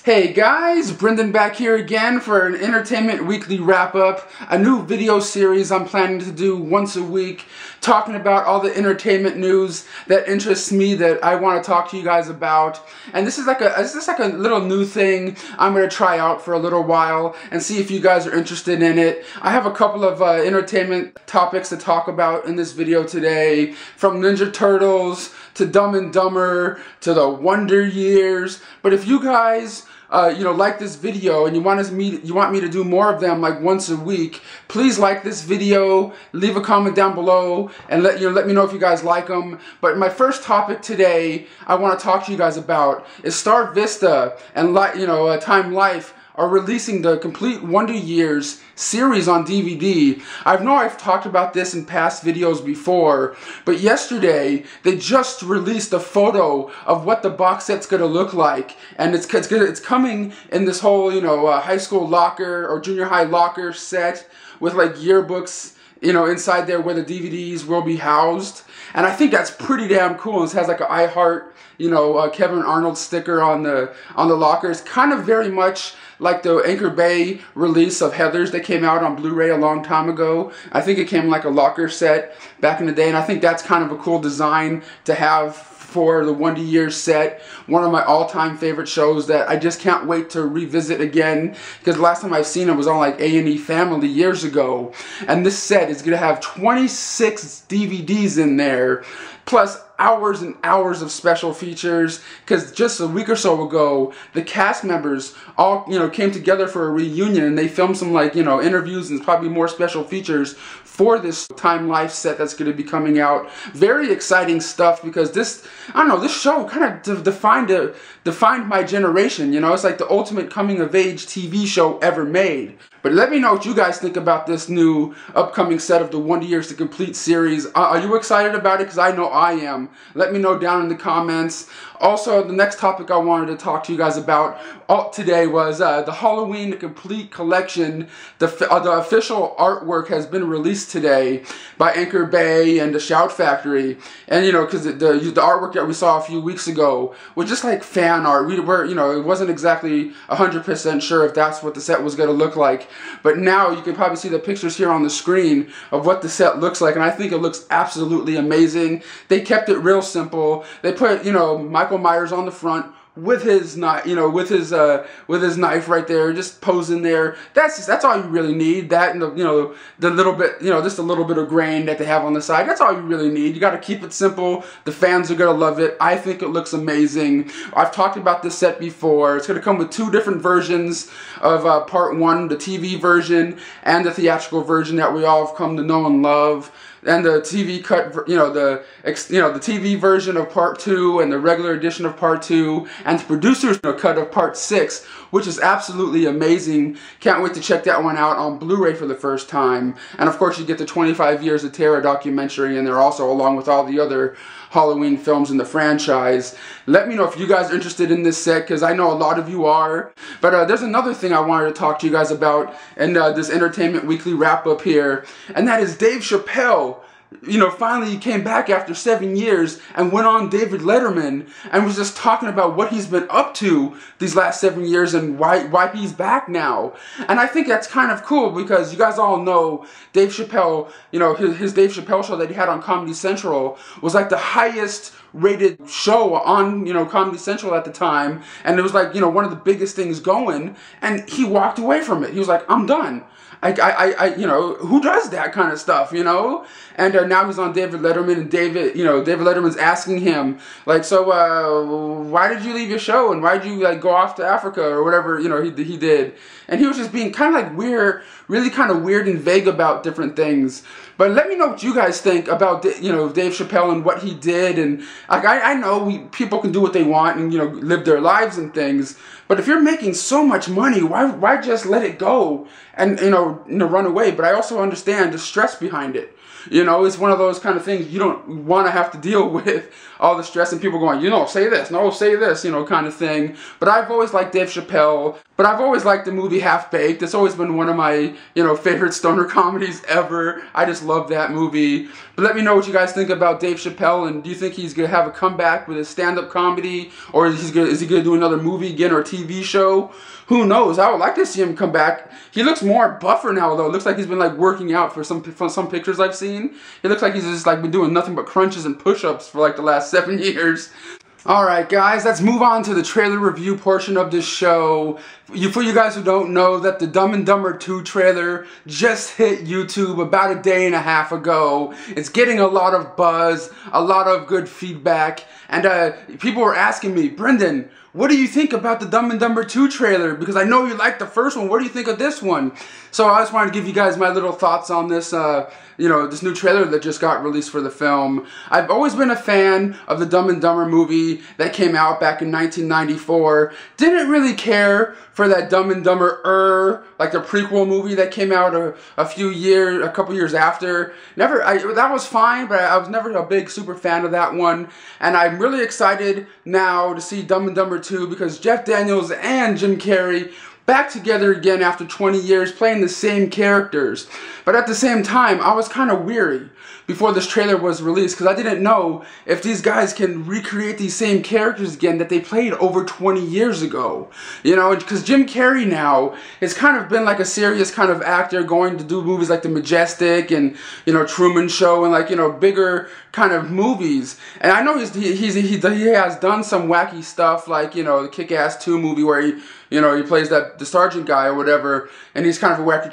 Hey guys, Brendan back here again for an Entertainment Weekly Wrap-Up, a new video series I'm planning to do once a week, talking about all the entertainment news that interests me that I want to talk to you guys about. And this is like a little new thing I'm going to try out for a little while and see if you guys are interested in it. I have a couple of entertainment topics to talk about in this video today, from Ninja Turtles to Dumb and Dumber to the Wonder Years. But if you guys like this video and you want me to do more of them, like once a week, please like this video, leave a comment down below, and let me know if you guys like them. But my first topic today I want to talk to you guys about is Star Vista and Time Life are releasing the complete Wonder Years series on DVD. I know I've talked about this in past videos before, but yesterday they just released a photo of what the box set's gonna look like, and it's coming in this whole high school locker or junior high locker set with like yearbooks inside there where the DVDs will be housed. And I think that's pretty damn cool. It has like an I Heart Kevin Arnold sticker on the locker. It's kind of very much like the Anchor Bay release of Heathers that came out on Blu-ray a long time ago. I think it came like a locker set back in the day, and I think that's kind of a cool design to have for the Wonder Years set. One of my all-time favorite shows that I just can't wait to revisit again, because the last time I've seen it was on like A&E Family years ago. And this set is going to have 26 DVDs in there, plus hours and hours of special features, because just a week or so ago the cast members all came together for a reunion, and they filmed some interviews and probably more special features for this Time Life set that's going to be coming out. Very exciting stuff, because this show kind of defined my generation. It's like the ultimate coming of age TV show ever made. But let me know what you guys think about this new upcoming set of the Wonder Years, the complete series. Are you excited about it? Because I know I am. Let me know down in the comments. Also, the next topic I wanted to talk to you guys about today was the Halloween Complete Collection. The official artwork has been released today by Anchor Bay and the Shout Factory. And because the artwork that we saw a few weeks ago was just like fan art. We were, it wasn't exactly 100% sure if that's what the set was going to look like. But now you can probably see the pictures here on the screen of what the set looks like, and I think it looks absolutely amazing. They kept it real simple. They put, Michael Myers on the front with his knife, with his knife right there, just posing there. That's all you really need. That and the little bit, just a little bit of grain that they have on the side. That's all you really need. You got to keep it simple. The fans are gonna love it. I think it looks amazing. I've talked about this set before. It's gonna come with two different versions of Part 1, the TV version and the theatrical version that we all have come to know and love. And the TV cut, the TV version of Part 2 and the regular edition of Part 2 and the producer's cut of Part 6, which is absolutely amazing. Can't wait to check that one out on Blu-ray for the first time. And of course you get the 25 Years of Terror documentary in there also, along with all the other Halloween films in the franchise. Let me know if you guys are interested in this set, because I know a lot of you are. But there's another thing I wanted to talk to you guys about in this Entertainment Weekly Wrap-Up here, and that is Dave Chappelle. Finally he came back after 7 years and went on David Letterman and was just talking about what he's been up to these last 7 years and why he's back now. And I think that's kind of cool, because you guys all know Dave Chappelle, his Dave Chappelle show that he had on Comedy Central was like the highest rated show on Comedy Central at the time, and it was like one of the biggest things going, and he walked away from it. He was like, I'm done. Who does that kind of stuff, And now he's on David Letterman, and David Letterman's asking him, like, so why did you leave your show, and why did you go off to Africa or whatever, he did. And he was just being kind of like weird, really kind of weird and vague about different things. But let me know what you guys think about, Dave Chappelle and what he did. And I know people can do what they want and, live their lives and things. But if you're making so much money, why just let it go and, run away? But I also understand the stress behind it. You know, it's one of those kind of things you don't want to have to deal with, all the stress and people going, you know, say this, no, say this, you know, kind of thing. But I've always liked Dave Chappelle, but I've always liked the movie Half-Baked. It's always been one of my, you know, favorite stoner comedies ever. I just love that movie. But let me know what you guys think about Dave Chappelle, and do you think he's going to have a comeback with his stand-up comedy, or is he going to do another movie again or a TV show? Who knows? I would like to see him come back. He looks more buffer now, though. It looks like he's been like working out for some pictures I've seen. It looks like he's just like been doing nothing but crunches and push-ups for like the last 7 years. Alright guys, let's move on to the trailer review portion of this show. For you guys who don't know, that the Dumb and Dumber 2 trailer just hit YouTube about a day and a half ago. It's getting a lot of buzz, a lot of good feedback, and people were asking me, Brendan, what do you think about the Dumb and Dumber 2 trailer? Because I know you liked the first one. What do you think of this one? So I just wanted to give you guys my little thoughts on this, you know, this new trailer that just got released for the film. I've always been a fan of the Dumb and Dumber movie that came out back in 1994. Didn't really care for that Dumb and Dumber like the prequel movie that came out a couple years after. That was fine, but I was never a big super fan of that one. And I'm really excited now to see Dumb and Dumber 2 because Jeff Daniels and Jim Carrey back together again after 20 years playing the same characters. But at the same time, I was kind of weary before this trailer was released because I didn't know if these guys can recreate these same characters again that they played over 20 years ago. You know, because Jim Carrey now has kind of been like a serious kind of actor going to do movies like The Majestic and, you know, Truman Show and like, you know, bigger kind of movies. And I know he has done some wacky stuff like, you know, the Kick-Ass 2 movie where he, you know, he plays the sergeant guy or whatever, and he's kind of a wacky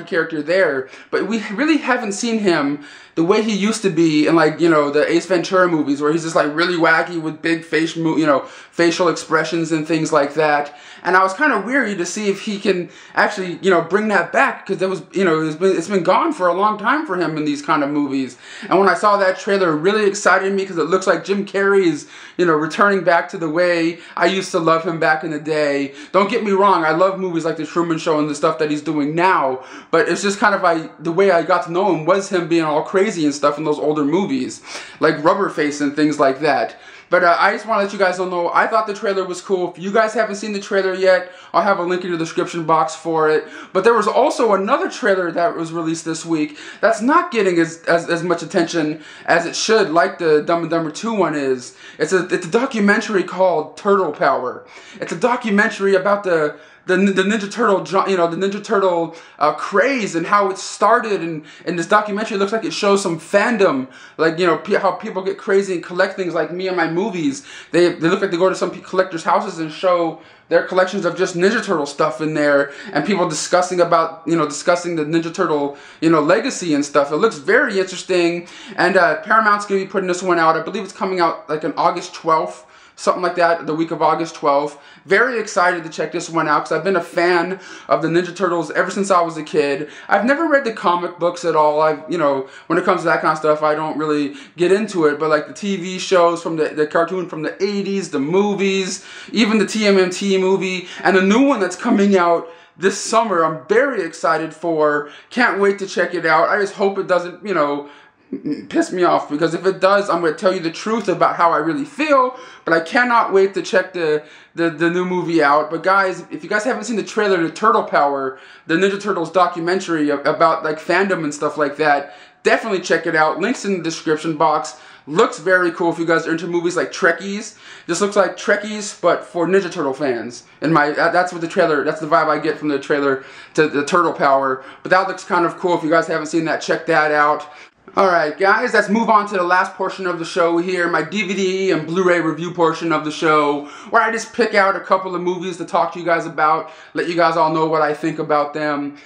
character there. But we really haven't seen him the way he used to be in, like, you know, the Ace Ventura movies, where he's just like really wacky with big facial expressions and things like that. And I was kind of weary to see if he can actually, you know, bring that back, because it was, you know, it's been gone for a long time for him in these kind of movies. And when I saw that trailer, it really excited me because it looks like Jim Carrey is, you know, returning back to the way I used to love him back in the day. Don't get me wrong, I love movies like The Truman Show and the stuff that he's doing now, but it's just kind of the way I got to know him was him being all crazy and stuff in those older movies, like Rubberface and things like that. But I just want to let you guys all know, I thought the trailer was cool. If you guys haven't seen the trailer yet, I'll have a link in the description box for it. But there was also another trailer that was released this week that's not getting as much attention as it should, like the Dumb and Dumber 2 one is. It's a documentary called Turtle Power. It's a documentary about the Ninja Turtle, you know, the Ninja Turtle craze and how it started. And this documentary looks like it shows some fandom, like, you know, how people get crazy and collect things like me and my movies. They look like they go to some collectors' houses and show their collections of just Ninja Turtle stuff in there, and people discussing the Ninja Turtle, you know, legacy and stuff. It looks very interesting, and Paramount's going to be putting this one out. I believe it's coming out like on August 12th. Something like that, the week of August 12th. Very excited to check this one out because I've been a fan of the Ninja Turtles ever since I was a kid. I've never read the comic books at all. You know, when it comes to that kind of stuff, I don't really get into it. But like the TV shows from the cartoon from the 80s, the movies, even the TMNT movie, and the new one that's coming out this summer, I'm very excited for. Can't wait to check it out. I just hope it doesn't, you know, piss me off, because if it does, I'm going to tell you the truth about how I really feel. But I cannot wait to check the new movie out. But guys, if you guys haven't seen the trailer to Turtle Power, the Ninja Turtles documentary about like fandom and stuff like that, definitely check it out. Links in the description box. Looks very cool if you guys are into movies like Trekkies. This looks like Trekkies, but for Ninja Turtle fans. And that's what the trailer, that's the vibe I get from the trailer to the Turtle Power. But that looks kind of cool. If you guys haven't seen that, check that out. Alright guys, let's move on to the last portion of the show here, my DVD and Blu-ray review portion of the show, where I just pick out a couple of movies to talk to you guys about, let you guys all know what I think about them.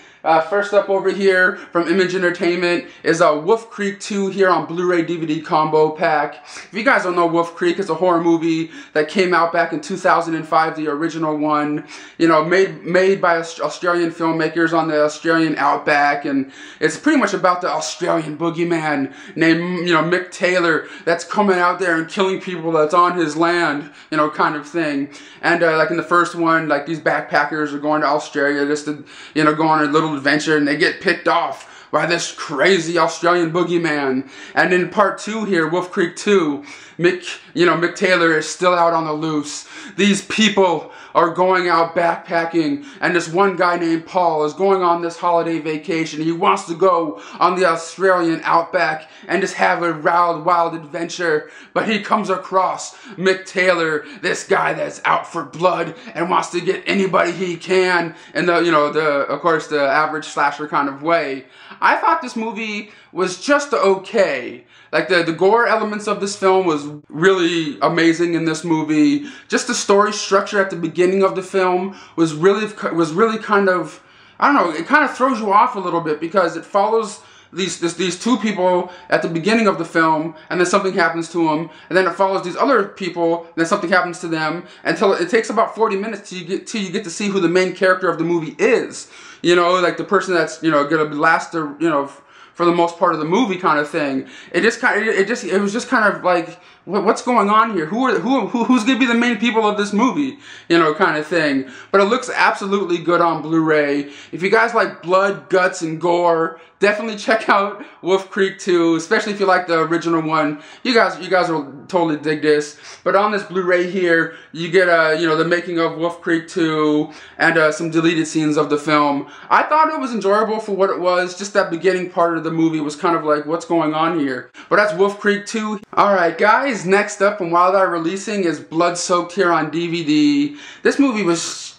First up over here from Image Entertainment is Wolf Creek 2 here on Blu-ray DVD combo pack. If you guys don't know Wolf Creek, it's a horror movie that came out back in 2005, the original one. You know, made by Australian filmmakers on the Australian outback, and it's pretty much about the Australian boogeyman named, you know, Mick Taylor that's coming out there and killing people that's on his land, you know, kind of thing. And like in the first one, like these backpackers are going to Australia just to, you know, go on a little adventure, and they get picked off by this crazy Australian boogeyman. And in part 2 here, Wolf Creek 2, Mick Taylor is still out on the loose. These people are going out backpacking, and this one guy named Paul is going on this holiday vacation. He wants to go on the Australian outback and just have a wild adventure, but he comes across Mick Taylor, this guy that's out for blood and wants to get anybody he can in of course the average slasher kind of way. I thought this movie was just okay. Like the gore elements of this film was really amazing in this movie. Just the story structure at the beginning of the film was really kind of, I don't know, it kind of throws you off a little bit because it follows these two people at the beginning of the film, and then something happens to them, and then it follows these other people, and then something happens to them, until it takes about 40 minutes till you get to see who the main character of the movie is. You know, like the person that's gonna last for the most part of the movie, kind of thing. It was just kind of like, what's going on here? Who's gonna be the main people of this movie? Kind of thing. But it looks absolutely good on Blu-ray. If you guys like blood, guts, and gore, definitely check out Wolf Creek 2, especially if you like the original one. You guys will totally dig this. But on this Blu-ray here, you get the making of Wolf Creek 2 and some deleted scenes of the film. I thought it was enjoyable for what it was. Just that beginning part of the movie was kind of like, what's going on here? But that's Wolf Creek 2. Alright guys, next up and while they're releasing is Blood Soaked here on DVD. This movie was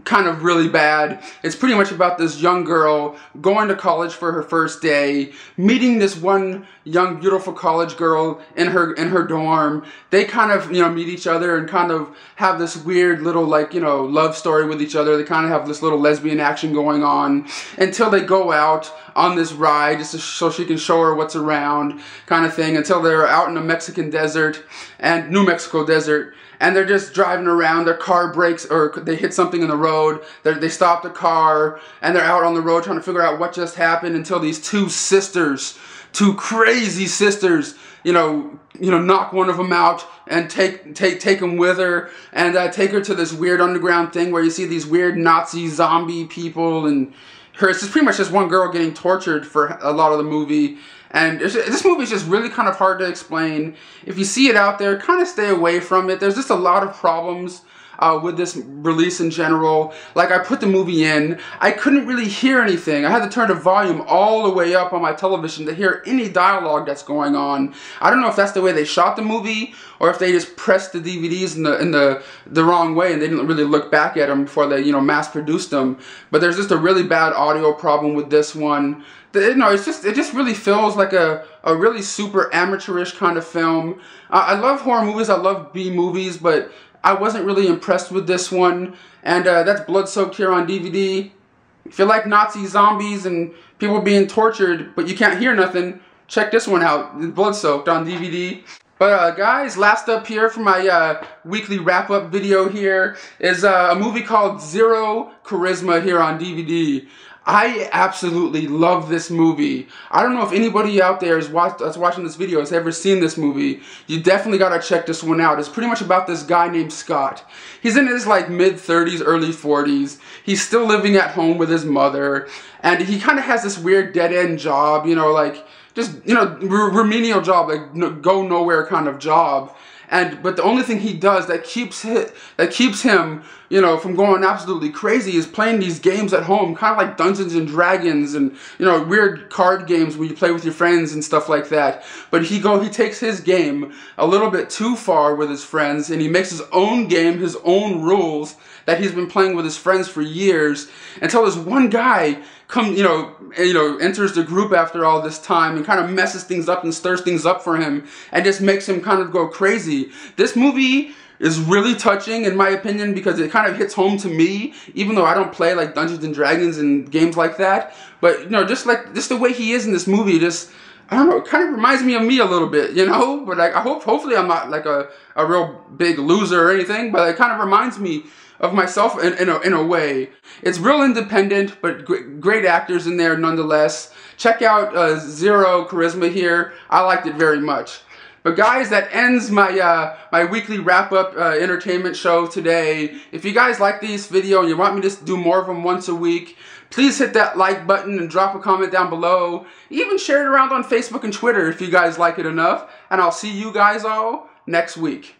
kind of really bad. It's pretty much about this young girl going to college for her first day, meeting this one young beautiful college girl in her dorm. They kind of meet each other and kind of have this weird little love story with each other. They kind of have this little lesbian action going on until they go out on this ride just so she can show her what's around, kind of thing, until they're out in the Mexican desert and New Mexico desert. And they're just driving around, their car breaks, or they hit something in the road, they stop the car, and they're out on the road trying to figure out what just happened until these two crazy sisters, knock one of them out and take him with her, and take her to this weird underground thing where you see these weird Nazi zombie people, and it's just pretty much just one girl getting tortured for a lot of the movie. And this movie is just really kind of hard to explain. If you see it out there, kind of stay away from it. There's just a lot of problems with this release in general. Like, I put the movie in, I couldn't really hear anything. I had to turn the volume all the way up on my television to hear any dialogue that's going on. I don't know if that's the way they shot the movie, or if they just pressed the DVDs in the wrong way and they didn't really look back at them before they mass produced them. But there's just a really bad audio problem with this one. It just really feels like a really super amateurish kind of film. I love horror movies, I love B movies, but I wasn't really impressed with this one. And that's Blood Soaked here on DVD. If you like Nazi zombies and people being tortured, but you can't hear nothing, check this one out, Blood Soaked on DVD. But guys, last up here for my weekly wrap-up video here is a movie called Zero Charisma here on DVD. I absolutely love this movie. I don't know if anybody out there that's watching this video has ever seen this movie. You definitely gotta check this one out. It's pretty much about this guy named Scott. He's in his mid-30s, early 40s. He's still living at home with his mother, and he kind of has this weird dead-end job, remedial job, go nowhere kind of job. But the only thing he does that keeps him, from going absolutely crazy is playing these games at home, kind of like Dungeons and Dragons and, weird card games where you play with your friends and stuff like that. But he takes his game a little bit too far with his friends, and he makes his own game, his own rules that he's been playing with his friends for years, until this one guy enters the group after all this time and kind of messes things up and stirs things up for him and just makes him kind of go crazy. This movie is really touching in my opinion because it kind of hits home to me, even though I don't play like Dungeons and Dragons and games like that. But just the way he is in this movie, I don't know, it kind of reminds me of me a little bit, But hopefully I'm not like a real big loser or anything, but it kind of reminds me of myself in a way. It's real independent, but great actors in there nonetheless. Check out Zero Charisma here. I liked it very much. But guys, that ends my my weekly wrap-up entertainment show today. If you guys like these videos and you want me to do more of them once a week, please hit that like button and drop a comment down below. Even share it around on Facebook and Twitter if you guys like it enough. And I'll see you guys all next week.